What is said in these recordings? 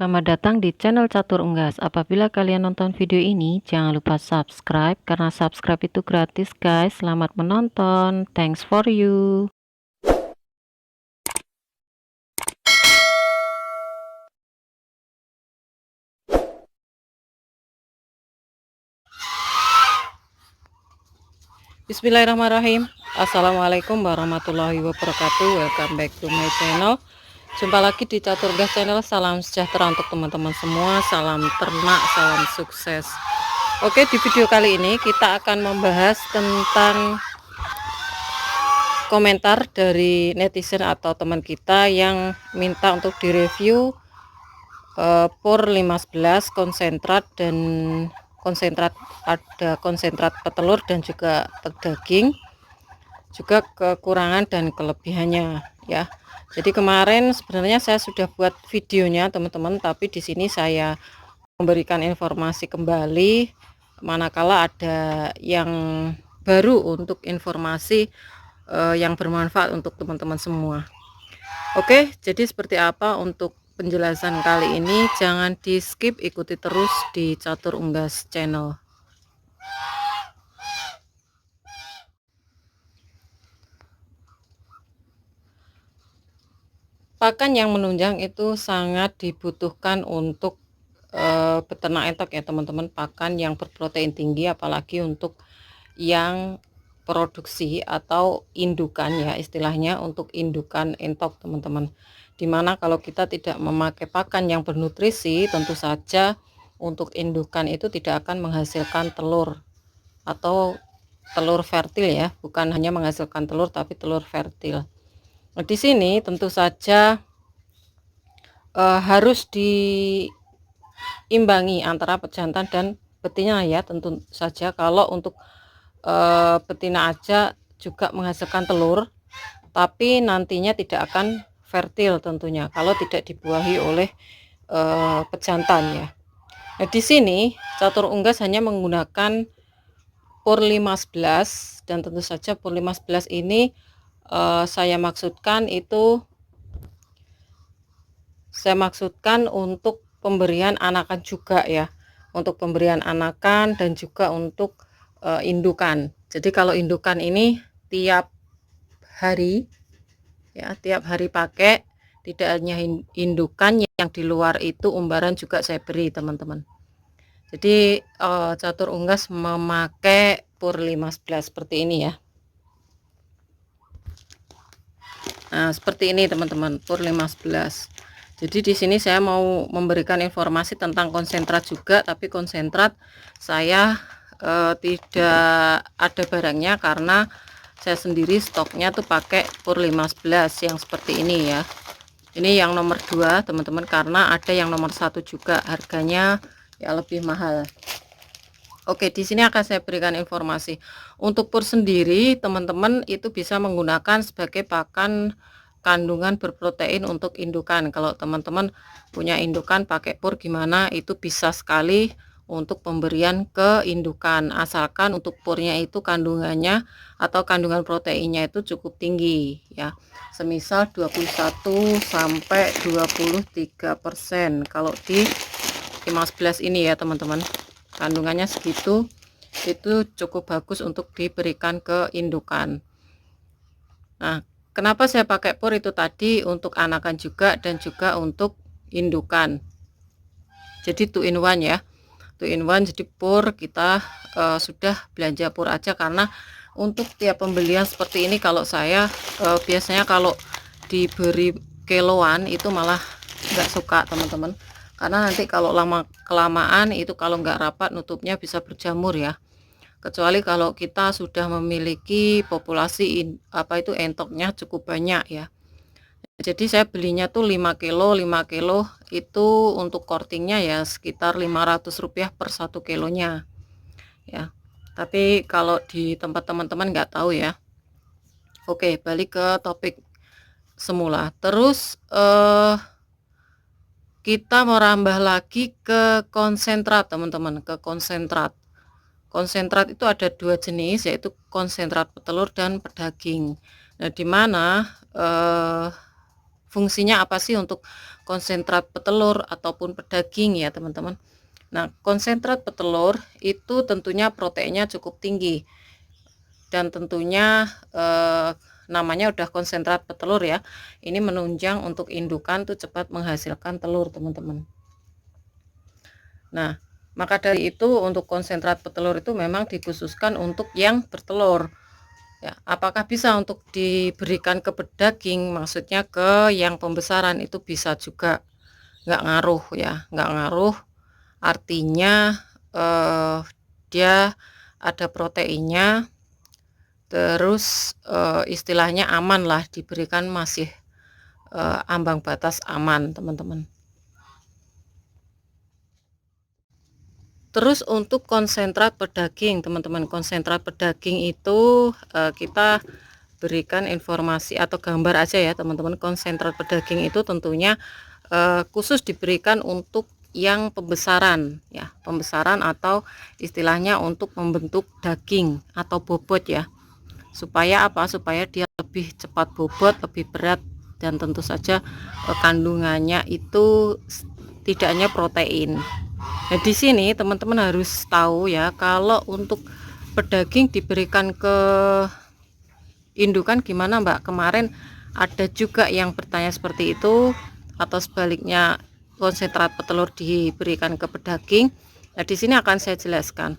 Selamat datang di channel Catur Unggas. Apabila kalian nonton video ini, jangan lupa subscribe karena subscribe itu gratis, guys. Selamat menonton. Thanks for you. Bismillahirrahmanirrahim. Assalamualaikum warahmatullahi wabarakatuh. Welcome back to my channel. Jumpa lagi di Catur Unggas channel. Salam sejahtera untuk teman-teman semua. Salam ternak, salam sukses. Oke, di video kali ini kita akan membahas tentang komentar dari netizen atau teman kita yang minta untuk direview PUR 15 konsentrat dan konsentrat, ada konsentrat petelur dan juga pedaging, juga kekurangan dan kelebihannya ya. Jadi kemarin sebenarnya saya sudah buat videonya teman-teman, tapi di sini saya memberikan informasi kembali manakala ada yang baru untuk informasi yang bermanfaat untuk teman-teman semua. Oke, jadi seperti apa untuk penjelasan kali ini? Jangan di skip, ikuti terus di Catur Unggas channel. Pakan yang menunjang itu sangat dibutuhkan untuk peternak entok ya teman-teman. Pakan yang berprotein tinggi, apalagi untuk yang produksi atau indukan ya, istilahnya untuk indukan entok teman-teman. Dimana kalau kita tidak memakai pakan yang bernutrisi, tentu saja untuk indukan itu tidak akan menghasilkan telur atau telur fertil ya, bukan hanya menghasilkan telur tapi telur fertil. Nah, di sini tentu saja harus diimbangi antara pejantan dan betina ya. Tentu saja kalau untuk betina aja juga menghasilkan telur, tapi nantinya tidak akan fertil tentunya kalau tidak dibuahi oleh pejantan ya. Nah, di sini Catur Unggas hanya menggunakan PUR 15 dan tentu saja PUR 15 ini saya maksudkan untuk pemberian anakan juga ya, untuk pemberian anakan dan juga untuk indukan. Jadi kalau indukan ini tiap hari ya, tiap hari pakai, tidak hanya indukan, yang di luar itu umbaran juga saya beri teman-teman. Jadi Catur Unggas memakai PUR 15 seperti ini ya. Nah, seperti ini teman-teman, PUR 15. Jadi di sini saya mau memberikan informasi tentang konsentrat juga, tapi konsentrat saya tidak ada barangnya karena saya sendiri stoknya tuh pakai PUR 15 yang seperti ini ya. Ini yang nomor 2 teman-teman, karena ada yang nomor 1 juga, harganya ya lebih mahal. Oke, di sini akan saya berikan informasi. Untuk PUR sendiri teman-teman itu bisa menggunakan sebagai pakan kandungan berprotein untuk indukan. Kalau teman-teman punya indukan pakai PUR gimana, itu bisa sekali untuk pemberian ke indukan, asalkan untuk PURnya itu kandungannya atau kandungan proteinnya itu cukup tinggi ya, semisal 21 sampai 23%. Kalau di 15 ini ya teman-teman, kandungannya segitu, itu cukup bagus untuk diberikan ke indukan. Nah, kenapa saya pakai PUR itu tadi, untuk anakan juga dan juga untuk indukan. Jadi 2 in 1 ya, 2 in 1. Jadi PUR kita sudah belanja PUR aja, karena untuk tiap pembelian seperti ini kalau saya biasanya kalau diberi kiloan itu malah nggak suka teman-teman, karena nanti kalau lama kelamaan itu kalau nggak rapat nutupnya bisa berjamur ya. Kecuali kalau kita sudah memiliki populasi entoknya cukup banyak ya. Jadi saya belinya tuh 5 kilo itu untuk kortingnya ya sekitar Rp500 per 1 kilonya ya. Tapi kalau di tempat teman-teman nggak tahu ya. Oke, balik ke topik semula. Terus kita merambah lagi ke konsentrat teman-teman, ke konsentrat. Konsentrat itu ada 2 jenis, yaitu konsentrat petelur dan pedaging. Nah, dimana fungsinya apa sih untuk konsentrat petelur ataupun pedaging ya teman-teman. Nah, konsentrat petelur itu tentunya proteinnya cukup tinggi dan tentunya namanya udah konsentrat petelur ya. Ini menunjang untuk indukan tuh cepat menghasilkan telur teman-teman. Nah, maka dari itu untuk konsentrat petelur itu memang dikhususkan untuk yang bertelur. Ya, apakah bisa untuk diberikan ke pedaging, maksudnya ke yang pembesaran itu bisa juga, nggak ngaruh ya, nggak ngaruh. Artinya dia ada proteinnya, terus istilahnya aman lah, diberikan masih ambang batas aman teman-teman. Terus untuk konsentrat pedaging teman-teman, konsentrat pedaging itu kita berikan informasi atau gambar aja ya teman-teman. Konsentrat pedaging itu tentunya khusus diberikan untuk yang pembesaran ya, pembesaran atau istilahnya untuk membentuk daging atau bobot ya, supaya apa, supaya dia lebih cepat bobot, lebih berat, dan tentu saja kandungannya itu tidak hanya protein. Nah, di sini teman-teman harus tahu ya, kalau untuk pedaging diberikan ke indukan gimana Mbak? Kemarin ada juga yang bertanya seperti itu, atau sebaliknya konsentrat petelur diberikan ke pedaging. Nah, di sini akan saya jelaskan.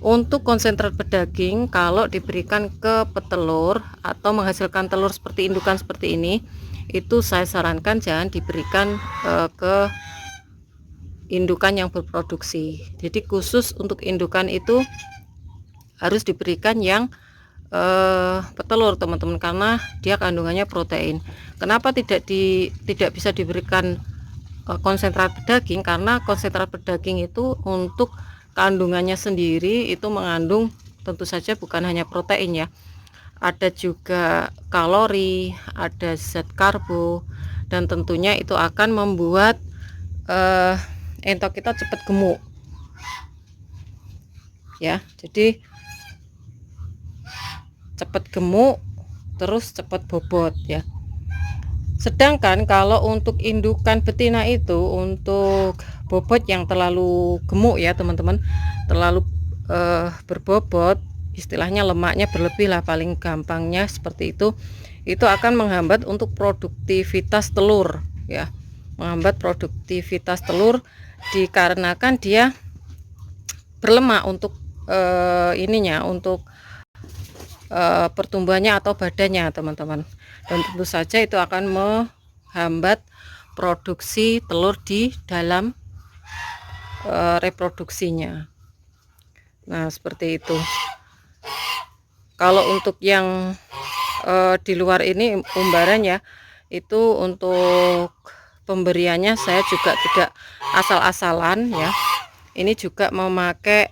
Untuk konsentrat pedaging kalau diberikan ke petelur atau menghasilkan telur seperti indukan seperti ini, itu saya sarankan jangan diberikan ke indukan yang berproduksi. Jadi khusus untuk indukan itu harus diberikan yang petelur teman-teman, karena dia kandungannya protein. Kenapa tidak bisa diberikan konsentrat pedaging? Karena konsentrat pedaging itu untuk kandungannya sendiri itu mengandung tentu saja bukan hanya protein ya, ada juga kalori, ada zat karbo, dan tentunya itu akan membuat entok kita cepat gemuk ya. Jadi cepat gemuk, terus cepat bobot ya. Sedangkan kalau untuk indukan betina itu, untuk bobot yang terlalu gemuk ya teman-teman, terlalu berbobot, istilahnya lemaknya berlebih lah, paling gampangnya seperti itu akan menghambat untuk produktivitas telur ya, menghambat produktivitas telur dikarenakan dia berlemak untuk ininya, untuk pertumbuhannya atau badannya teman-teman, dan tentu saja itu akan menghambat produksi telur di dalam reproduksinya. Nah, seperti itu. Kalau untuk yang di luar ini umbaran ya, itu untuk pemberiannya saya juga tidak asal-asalan ya. Ini juga memakai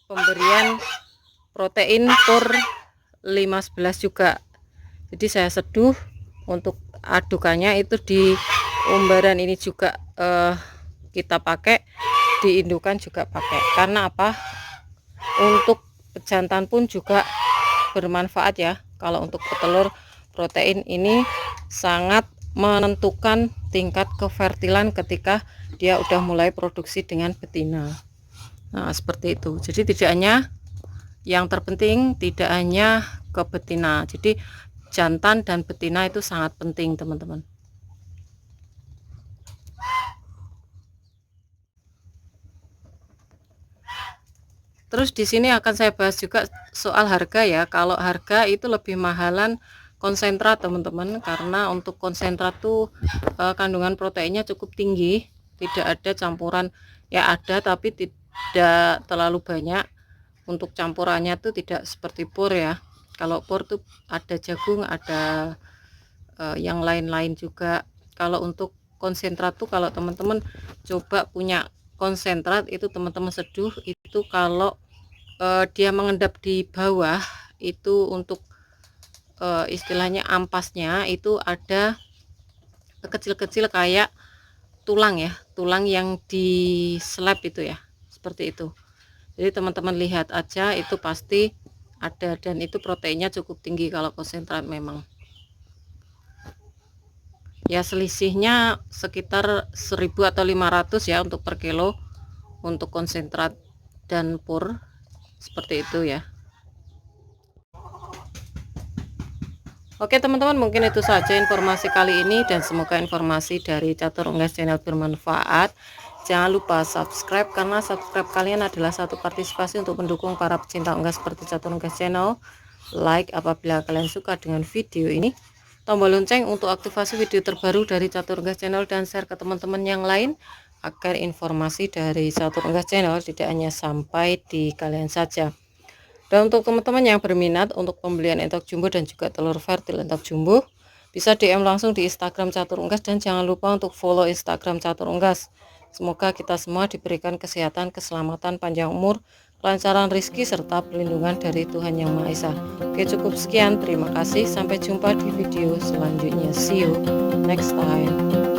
pemberian protein per 5-11 juga. Jadi saya seduh untuk adukannya itu di umbaran ini juga kita pakai, di indukan juga pakai. Karena apa? Untuk pejantan pun juga bermanfaat ya. Kalau untuk petelur, protein ini sangat menentukan tingkat kefertilan ketika dia udah mulai produksi dengan betina. Nah, seperti itu. Jadi tidak hanya, yang terpenting tidak hanya ke betina, jadi jantan dan betina itu sangat penting teman-teman. Terus di sini akan saya bahas juga soal harga ya. Kalau harga itu lebih mahalan konsentrat teman-teman, karena untuk konsentrat tuh kandungan proteinnya cukup tinggi, tidak ada campuran ya, ada tapi tidak terlalu banyak. Untuk campurannya tuh tidak seperti pur ya. Kalau pur tuh ada jagung, ada yang lain-lain juga. Kalau untuk konsentrat tuh, kalau teman-teman coba punya konsentrat itu, teman-teman seduh itu, kalau dia mengendap di bawah itu, untuk istilahnya ampasnya itu ada kecil-kecil kayak tulang ya, tulang yang di slab itu ya, seperti itu. Jadi teman-teman lihat aja, itu pasti ada, dan itu proteinnya cukup tinggi kalau konsentrat memang. Ya selisihnya sekitar 1000 atau 500 ya untuk per kilo untuk konsentrat dan pur, seperti itu ya. Oke teman-teman, mungkin itu saja informasi kali ini, dan semoga informasi dari Catur Unggas Channel bermanfaat. Jangan lupa subscribe, karena subscribe kalian adalah satu partisipasi untuk mendukung para pecinta unggas seperti Catur Unggas Channel. Like apabila kalian suka dengan video ini, tombol lonceng untuk aktifasi video terbaru dari Catur Unggas Channel, dan share ke teman-teman yang lain agar informasi dari Catur Unggas Channel tidak hanya sampai di kalian saja. Dan untuk teman-teman yang berminat untuk pembelian entok jumbo dan juga telur vertil entok jumbo, bisa DM langsung di Instagram Catur Unggas, dan jangan lupa untuk follow Instagram Catur Unggas. Semoga kita semua diberikan kesehatan, keselamatan, panjang umur, kelancaran rezeki, serta perlindungan dari Tuhan Yang Maha Esa. Oke, cukup sekian. Terima kasih. Sampai jumpa di video selanjutnya. See you next time.